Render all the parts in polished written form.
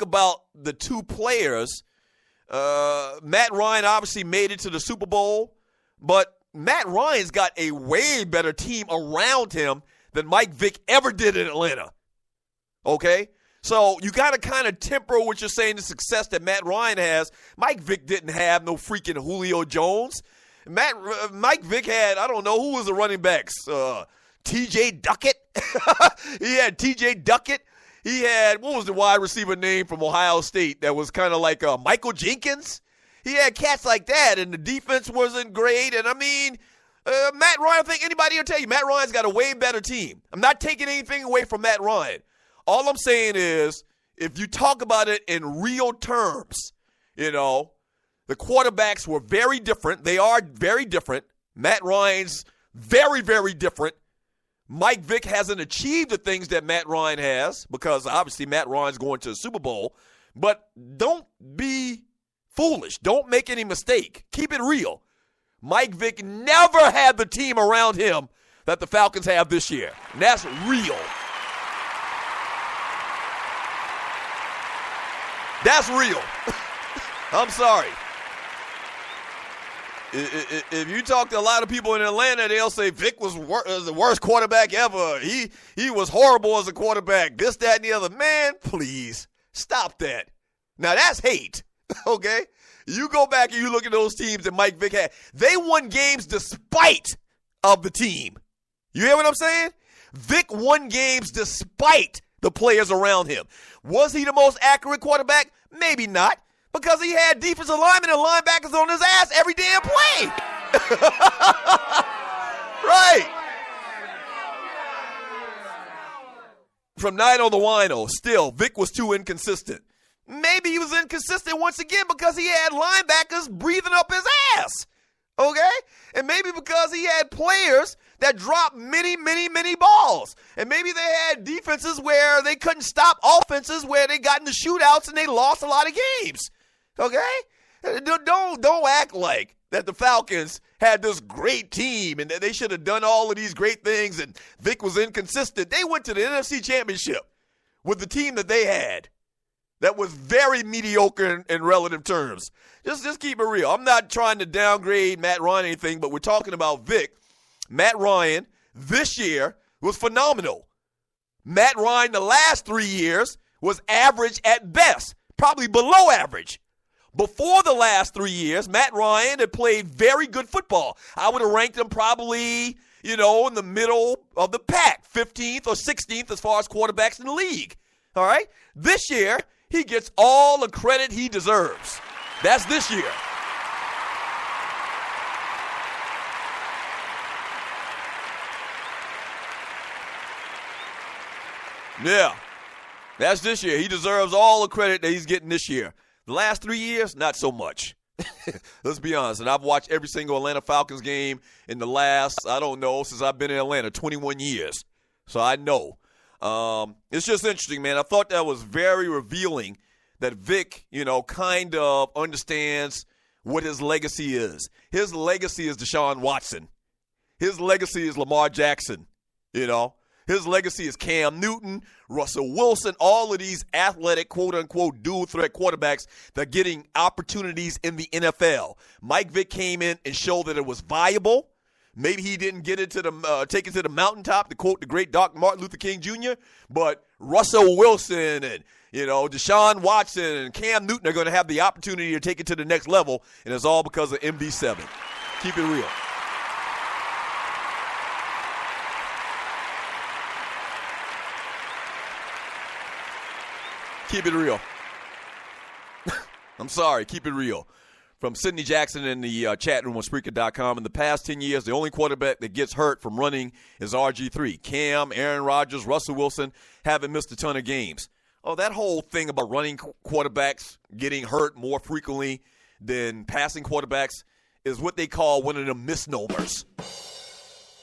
about the two players, Matt Ryan obviously made it to the Super Bowl, but Matt Ryan's got a way better team around him than Mike Vick ever did in Atlanta. Okay? So you got to kind of temper what you're saying, the success that Matt Ryan has. Mike Vick didn't have no freaking Julio Jones. Mike Vick had, I don't know, who was the running backs? T.J. Duckett. He had T.J. Duckett. He had, what was the wide receiver name from Ohio State that was kind of like Michael Jenkins? He had cats like that, and the defense wasn't great. And, I mean, Matt Ryan, I think anybody will tell you, Matt Ryan's got a way better team. I'm not taking anything away from Matt Ryan. All I'm saying is, if you talk about it in real terms, you know, the quarterbacks were very different. They are very different. Matt Ryan's very, very different. Mike Vick hasn't achieved the things that Matt Ryan has because obviously Matt Ryan's going to the Super Bowl. But don't be foolish. Don't make any mistake. Keep it real. Mike Vick never had the team around him that the Falcons have this year. And that's real. That's real. I'm sorry. If you talk to a lot of people in Atlanta, they'll say Vick was the worst quarterback ever. He was horrible as a quarterback. This, that, and the other. Man, please stop that. Now that's hate, okay? You go back and you look at those teams that Mike Vick had. They won games despite of the team. You hear what I'm saying? Vick won games despite the players around him. Was he the most accurate quarterback? Maybe not. Because he had defensive linemen and linebackers on his ass every damn play. Right. From night on the wino, still, Vick was too inconsistent. Maybe he was inconsistent once again because he had linebackers breathing up his ass. Okay? And maybe because he had players that dropped many, many, many balls. And maybe they had defenses where they couldn't stop offenses, where they got into shootouts and they lost a lot of games. Okay? Don't act like that the Falcons had this great team and that they should have done all of these great things and Vick was inconsistent. They went to the NFC Championship with the team that they had that was very mediocre in relative terms. Just keep it real. I'm not trying to downgrade Matt Ryan or anything, but we're talking about Vick. Matt Ryan this year was phenomenal. Matt Ryan the last 3 years was average at best, probably below average. Before the last 3 years, Matt Ryan had played very good football. I would have ranked him probably, in the middle of the pack, 15th or 16th as far as quarterbacks in the league. All right? This year, he gets all the credit he deserves. That's this year. Yeah, that's this year. He deserves all the credit that he's getting this year. The last 3 years, not so much. Let's be honest. And I've watched every single Atlanta Falcons game in the last, since I've been in Atlanta, 21 years. So I know. It's just interesting, man. I thought that was very revealing that Vick, kind of understands what his legacy is. His legacy is Deshaun Watson. His legacy is Lamar Jackson, His legacy is Cam Newton, Russell Wilson, all of these athletic, quote-unquote, dual-threat quarterbacks that are getting opportunities in the NFL. Mike Vick came in and showed that it was viable. Maybe he didn't get it take it to the mountaintop, to quote the great Dr. Martin Luther King Jr., but Russell Wilson and, Deshaun Watson and Cam Newton are going to have the opportunity to take it to the next level, and it's all because of MB7. Keep it real. Keep it real. I'm sorry. Keep it real. From Sidney Jackson in the chat room on Spreaker.com. In the past 10 years, the only quarterback that gets hurt from running is RG3. Cam, Aaron Rodgers, Russell Wilson haven't missed a ton of games. Oh, that whole thing about running quarterbacks getting hurt more frequently than passing quarterbacks is what they call one of the misnomers.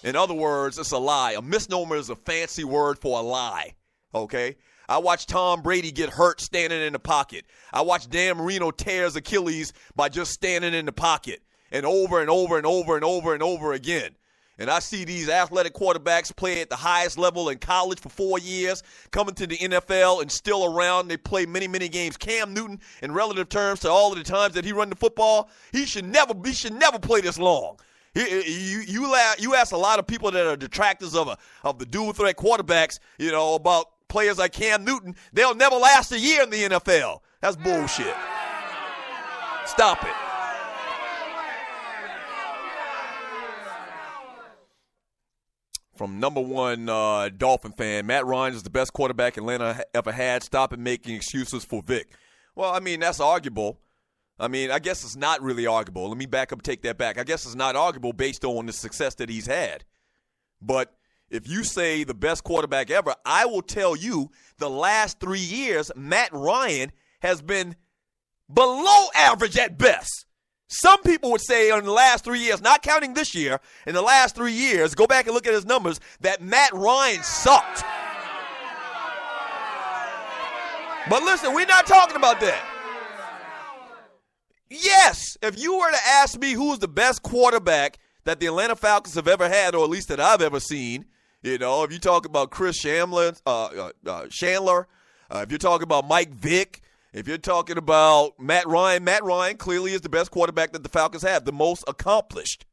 In other words, it's a lie. A misnomer is a fancy word for a lie, okay? I watched Tom Brady get hurt standing in the pocket. I watched Dan Marino tear his Achilles by just standing in the pocket, and over and over and over and over and over again. And I see these athletic quarterbacks play at the highest level in college for 4 years, coming to the NFL and still around. They play many, many games. Cam Newton, in relative terms to all of the times that he run the football, he should never play this long. You ask a lot of people that are detractors of the dual threat quarterbacks, about players like Cam Newton. They'll never last a year in the NFL. That's bullshit. Stop it. From number one Dolphin fan, Matt Ryan is the best quarterback Atlanta ever had. Stop and making excuses for Vick. Well, I mean, that's arguable. I mean, I guess it's not really arguable. Let me back up and take that back. I guess it's not arguable based on the success that he's had. But if you say the best quarterback ever, I will tell you the last 3 years, Matt Ryan has been below average at best. Some people would say in the last 3 years, not counting this year, in the last 3 years, go back and look at his numbers, that Matt Ryan sucked. But listen, we're not talking about that. Yes, if you were to ask me who's the best quarterback that the Atlanta Falcons have ever had, or at least that I've ever seen, if you talk about Chris Chandler, if you're talking about Mike Vick, if you're talking about Matt Ryan clearly is the best quarterback that the Falcons have, the most accomplished.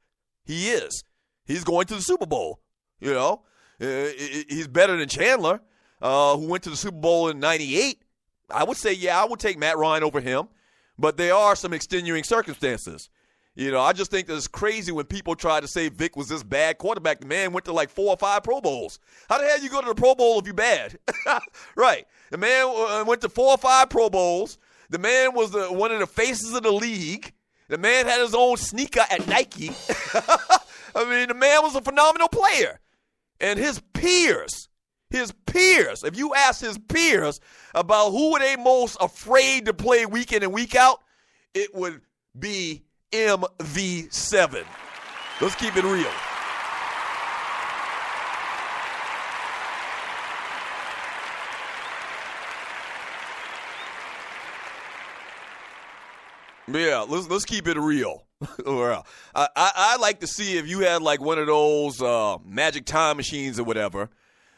He is. He's going to the Super Bowl. He's better than Chandler, who went to the Super Bowl in '98. I would say, I would take Matt Ryan over him, but there are some extenuating circumstances. I just think that it's crazy when people try to say Vick was this bad quarterback. The man went to like 4 or 5 Pro Bowls. How the hell you go to the Pro Bowl if you're bad? Right. The man went to 4 or 5 Pro Bowls. The man was one of the faces of the league. The man had his own sneaker at Nike. I mean, the man was a phenomenal player. And his peers, if you ask his peers about who were they most afraid to play week in and week out, it would be MV7. Let's keep it real. Yeah, let's keep it real. I like to see if you had like one of those magic time machines or whatever.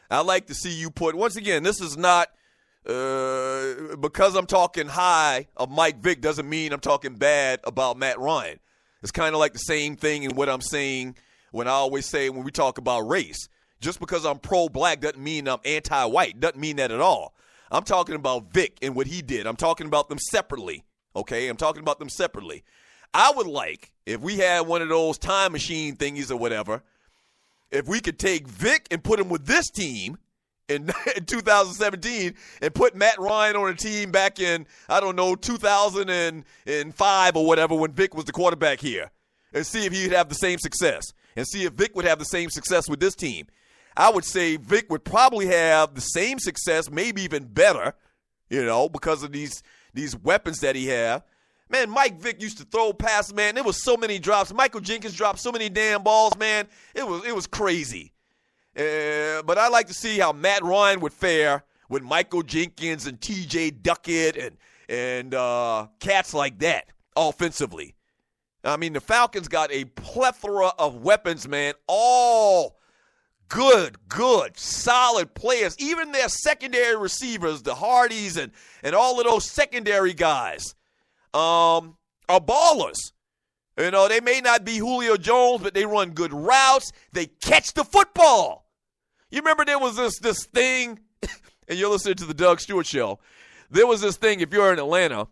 I like to see you put, once again, this is not because I'm talking high of Mike Vick doesn't mean I'm talking bad about Matt Ryan. It's kind of like the same thing in what I'm saying when I always say when we talk about race. Just because I'm pro-black doesn't mean I'm anti-white. Doesn't mean that at all. I'm talking about Vick and what he did. I'm talking about them separately. Okay? I'm talking about them separately. I would like, if we had one of those time machine thingies or whatever, if we could take Vick and put him with this team in 2017 and put Matt Ryan on a team back in, 2005 or whatever when Vick was the quarterback here and see if he'd have the same success and see if Vick would have the same success with this team. I would say Vick would probably have the same success, maybe even better, because of these weapons that he have. Man, Mike Vick used to throw passes, man. There was so many drops. Michael Jenkins dropped so many damn balls, man. It was crazy. But I like to see how Matt Ryan would fare with Michael Jenkins and T.J. Duckett and cats like that offensively. I mean, the Falcons got a plethora of weapons, man. All good, solid players. Even their secondary receivers, the Hardys and all of those secondary guys are ballers. They may not be Julio Jones, but they run good routes. They catch the football. You remember there was this thing, and you're listening to the Doug Stewart Show. There was this thing, if you're in Atlanta,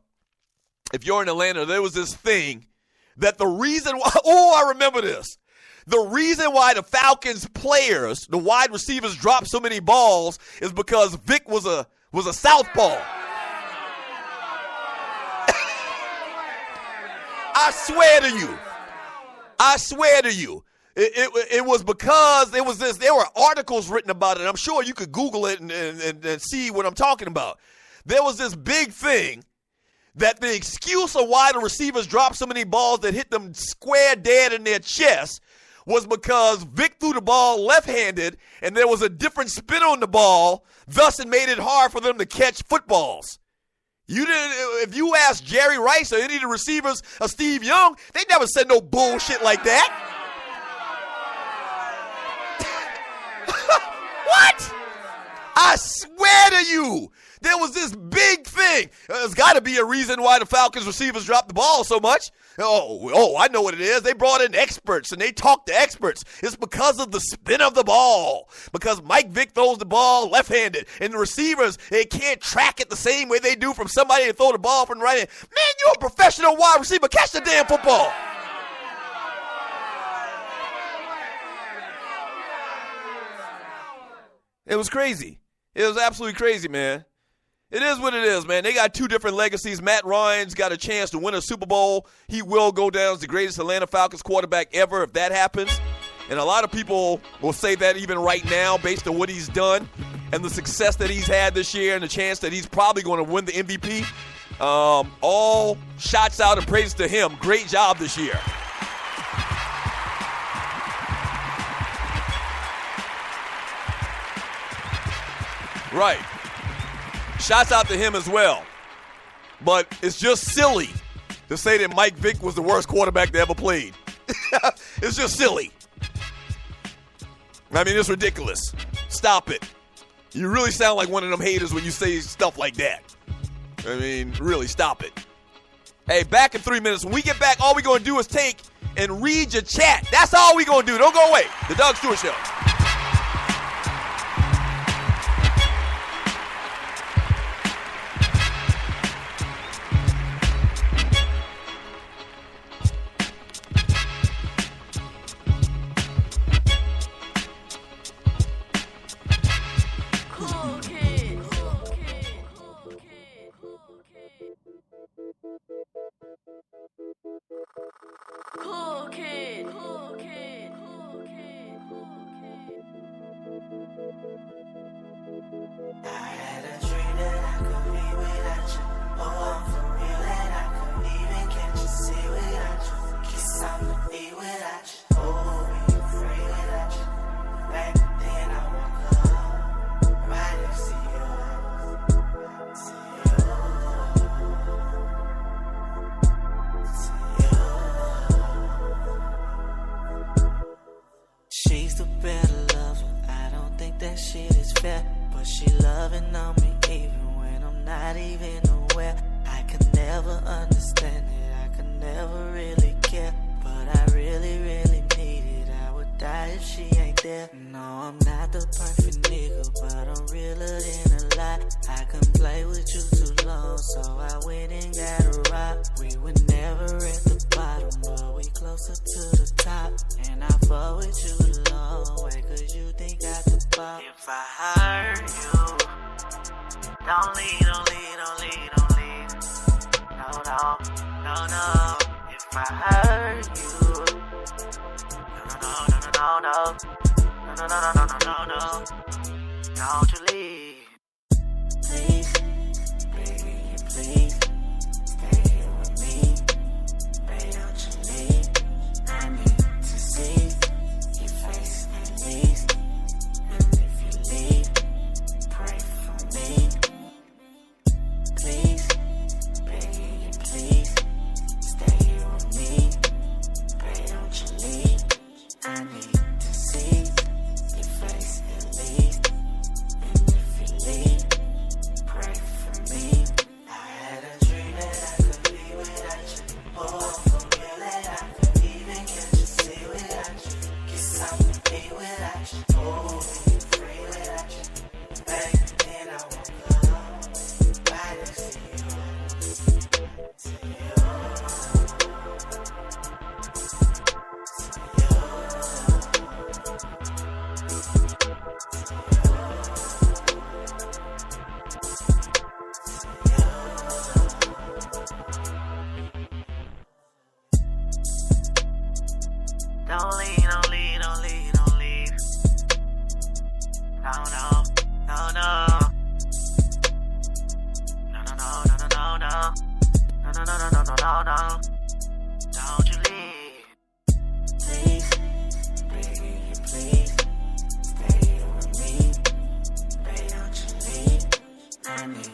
there was this thing that the reason why, I remember this. The reason why the Falcons players, the wide receivers, dropped so many balls is because Vick was a southpaw. I swear to you. It was because there were articles written about it. I'm sure you could Google it and see what I'm talking about. There was this big thing that the excuse of why the receivers dropped so many balls that hit them square dead in their chest was because Vick threw the ball left-handed and there was a different spin on the ball, thus it made it hard for them to catch footballs. If you ask Jerry Rice or any of the receivers or Steve Young, they never said no bullshit like that. What? I swear to you, there was this big thing. There's got to be a reason why the Falcons receivers dropped the ball so much. Oh, I know what it is. They brought in experts, and they talked to experts. It's because of the spin of the ball. Because Mike Vick throws the ball left-handed, and the receivers, they can't track it the same way they do from somebody to throw the ball from the right hand. Man, you're a professional wide receiver. Catch the damn football. It was crazy. It was absolutely crazy, man. It is what it is, man. They got two different legacies. Matt Ryan's got a chance to win a Super Bowl. He will go down as the greatest Atlanta Falcons quarterback ever if that happens. And a lot of people will say that even right now based on what he's done and the success that he's had this year and the chance that he's probably going to win the MVP. All shots out and praise to him. Great job this year. Right. Shouts out to him as well. But it's just silly to say that Mike Vick was the worst quarterback that ever played. It's just silly. I mean, it's ridiculous. Stop it. You really sound like one of them haters when you say stuff like that. I mean, really, stop it. Hey, back in 3 minutes. When we get back, all we're going to do is take and read your chat. That's all we're going to do. Don't go away. The Doug Stewart Show. She's the better lover. I don't think that shit is fair, but she loving on me even when I'm not even aware. I could never understand it, I could never really care, but I really, really need it. I would die if she ain't there. No, I'm not the perfect nigga, but I'm realer than a lie. I couldn't play with you too long, so I went and got a rock. We were never at the bottom, but we closer to the top. And I fuck with you the long way, cause you think I could pop. If I hurt you, don't leave, don't leave, don't leave, don't leave. No, no, no, no. If I hurt you, no, no, no, no, no, no, no, no, no, no, no, no, no. Don't you leave. Please, baby, please, stay here with me. Baby, don't you leave. I need to see your face at least. And if you leave, pray for me. Please, baby, please, stay here with me. Baby, don't you leave. I need to see your face at least. And if you leave, pray for me. I had a dream that I could be without you. Oh, for real that I could even catch a sea without you. Get something to eat without you. Oh, be free without you. Baby, then I woke up right next to you. To you. Don't leave, don't leave, don't leave, don't leave. No, no, no, no. No, no, no, no, no, no. No, no, no, no, no, no, no. Don't you leave. Please, baby, please, stay here with me. Baby, don't you leave. I need